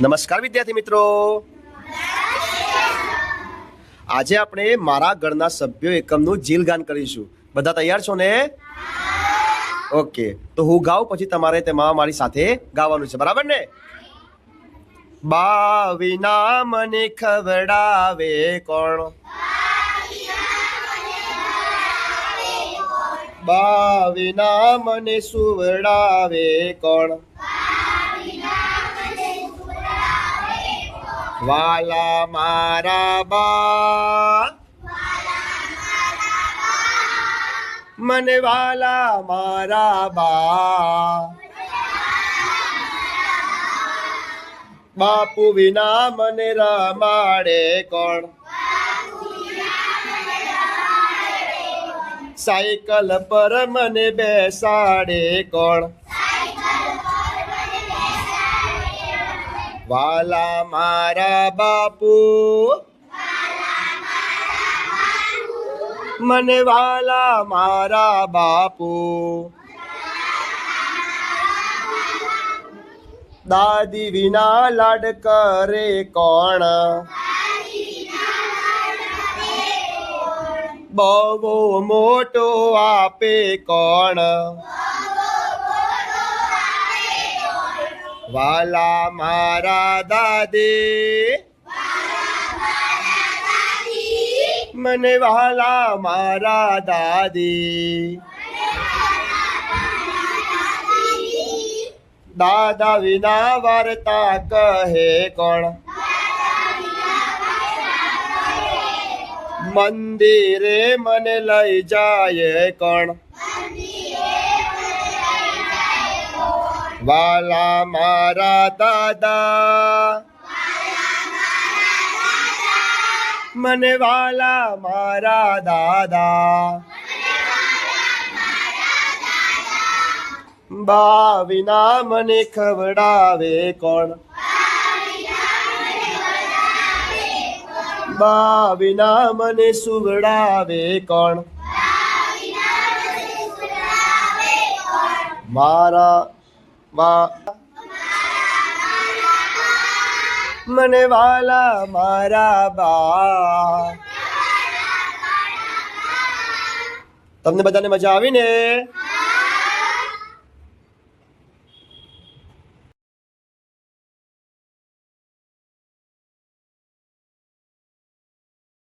નમસ્કાર વિદ્યાર્થી મિત્રો, આજે આપણે મારા ગણના સભ્યો એકમનું જીલ ગાન કરીશું. બધા તૈયાર છો ને? ઓકે, તો હું ગાઉં પછી તમારે તેમાં મારી સાથે ગાવાનું છે, બરાબર ને? બા વિના મને ખવડાવે કોણ, બા વિના મને સુવડાવે કોણ, વાલા મારા બા, મને વાલા મારા બા, બાપુ વિના મને રમાડે કોણ, સાયકલ પર મને બેસાડે કોણ, વાલા મારા બાપુ, મને વાલા મારા બાપુ, દાદી વિના લાડ કરે કોણ, બહુ મોટો આપે કોણ, વાલા મારા દાદી, મને વાલા મારા દાદી, દાદા વિના વાર્તા કહે કોણ, મંદિરે મને લઈ જાય કોણ, વાલા મારા દાદા, મને વાલા મારા દાદા, બા વિના મને ખવડાવે કોણ, બા વિના મને સુવડાવે કોણ, મારા બા, મને વાલા મારા બા. તમને બધાને મજા આવી ને?